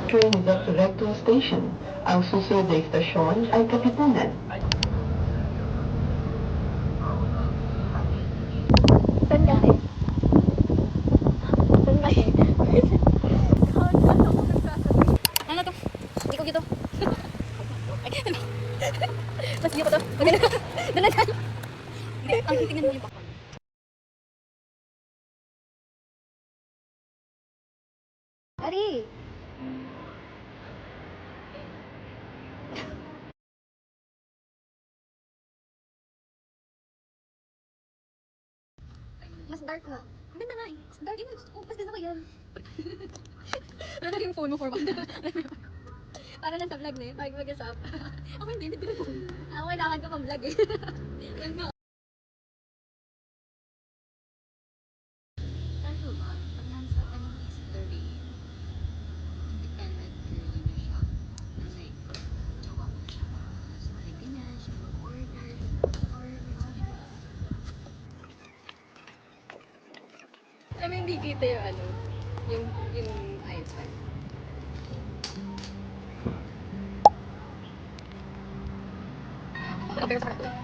train is at Recto Station. Ang susunod na istasyon ay Katipunan. Saan kasi? Saan kasi? Ano to? Hindi ko gito. Mas di ko to. Doon na tayo. Ang tingnan mo yung bakon. Ari! Mas dark na. Ang ganda nga eh. Mas dark. Oh, mas ganda ko yan. Ano na yung phone mo for one? Para lang sa vlog na eh. Pag mag-asap. Ako hindi. Ako kailangan ko pang-vlog eh. Yan nga. Ano ba? Pag nasa is 30, independent girl na siya. Na like, jowa mo siya. So, like, ganyan, siya mag-order. Or, Alam mo, hindi kita yung ano, yung iPad. Pero sa kanila,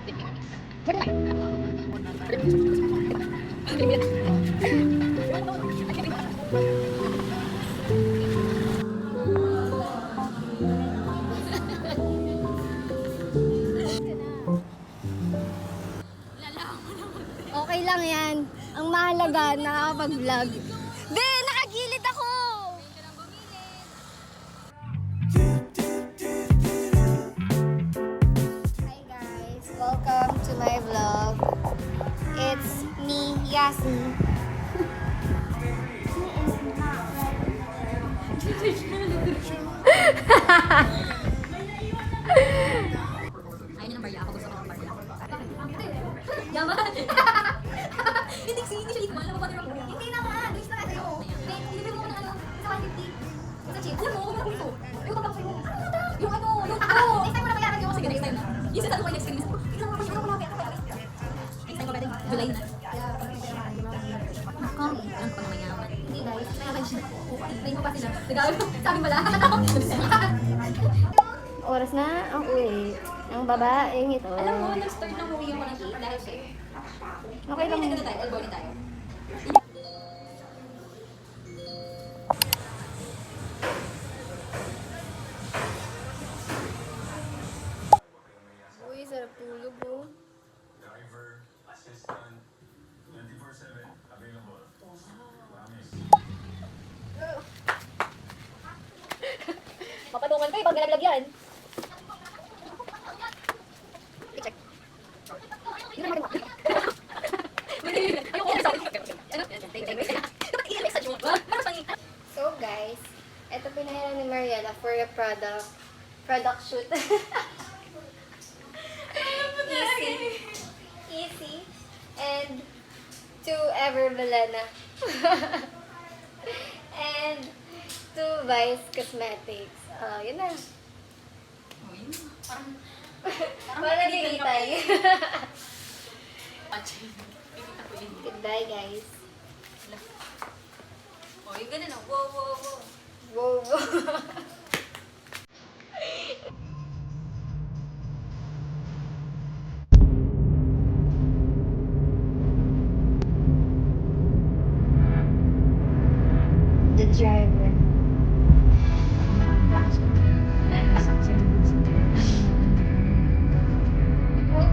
okay lang yan. Ang mahalaga, nakakapag-vlog. Be, nakagilid ako! Hi guys, welcome to my vlog. It's me, Yasmin. ayun yung barya. Ako gusto ko ng barya. Yaman! Hindi siya ikuman. Alam mo ba ako? Hindi naman! Wish na kayo. Hindi mo ko ng ano, sa 150. Sa chip. Alam mo, ako na ko. Yung kapag sa'yo. Yung ano, yung ako. Next time mo na bayaran yung. Sige, next time na. Yung sa ko next time. Tignan mo, tignan mo na. Next time ko pwede. July na. Nako, alam ko pang mayaman. Hindi guys, mayaman siya. Tignan mo pa sila. Nagawin mo. Sabi mo lang. Oras na ang uwi. Ang babaeng ito. Alam mo, nag-start ng movie ako ng 8 dahil sa'yo. Okay lang. Ano tayo? Elbow tayo. Uy, sarap tulog oh. Driver, assistant, 24/7 available. Promise. Mapatungan kayo pag nalaglag yan. I-check. Yun naman ako. So guys, ito pinahiram ni Mariela for a product shoot. Easy. And to Ever Belena. And to Vice Cosmetics. Yun na. Oh, yun. Parang, Parang nilitay. patchay. Ikita ko yun. Goodbye guys. Oh, yung ganun. Wow, wow, wow. Wow. The driver.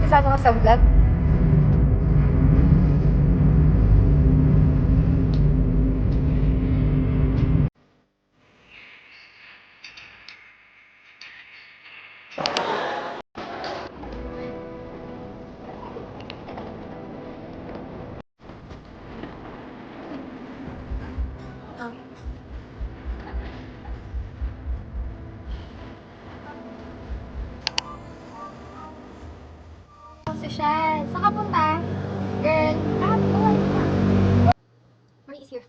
Kasama ko sa vlog. Sosyal. Saan ka punta? Girl. Marie is here.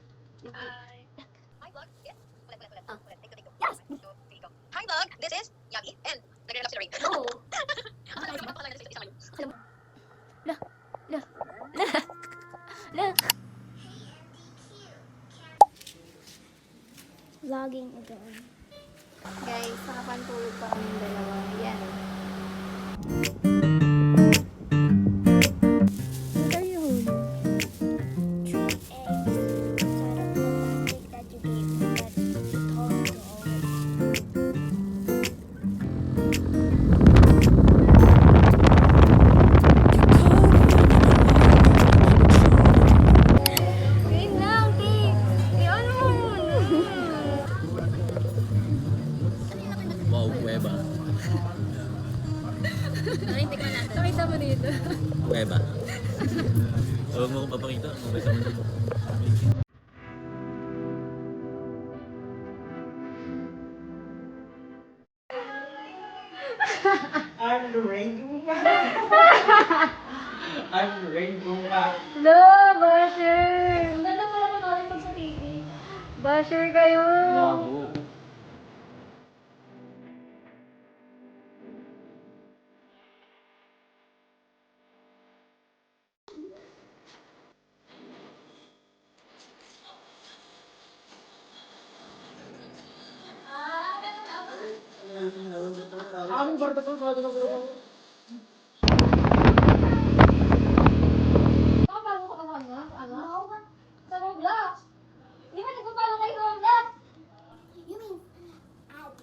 Hi vlog, yes. Ulit. Take go. Yes. Go. Hi vlog, this is Yagi and nagre-love story. Oh. Ano ba pala sa isa kayo? La. La. La. La. Vlogging again. Guys, nakapantulog pa kami dalawa. Yan. What are you holding? 3 eggs inside of the plastic that you gave me that you told me to hold. Wait lang, Ti. I-ano mo muna. Wow, kuweba. Nakita mo dito. Kuweba. Huwag mo kong papakita. Makita mo dito. I'm the rainbow man. I'm the rainbow man. Lo, basher! Ganda pala ko natin pag sa TV. Basher kayo! Labo. Nakapalo ka ba sa kanya? Ano? Sa Roblox? Di ba nagpapalo kayo sa Roblox? You mean add?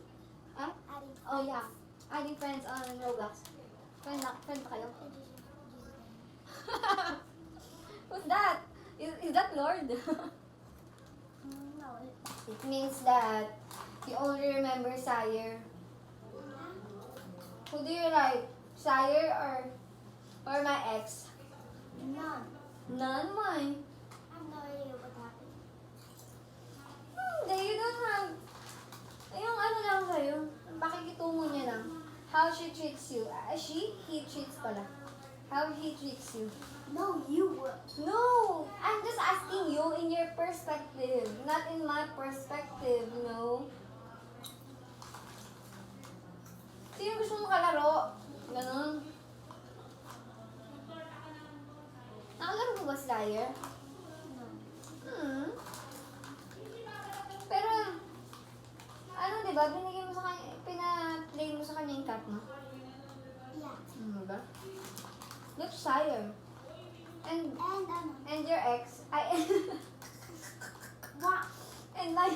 Ah? Adding Oh yeah. Adding friends on Roblox. Friend ba kayo? Who's that? Is that Lord? No. It means that you only remember Sire. Who do you like? Sire or my ex? None. None, mine. I have no idea what happened. Hindi, you don't have... Yung ano lang sa'yo, pakikitungo niya lang. How she treats you. He treats pala. How he treats you. No, you were. No! I'm just asking you in your perspective, not in my perspective, no? Sino gusto mo kalaro? Ganon. Nakalaro mo ba si Dyer? No. Pero, ano diba, binigay mo sa kanya, pina-play mo sa kanya yung cat mo? Yeah. Ano ba? Look, Sire. And And your ex, what? and my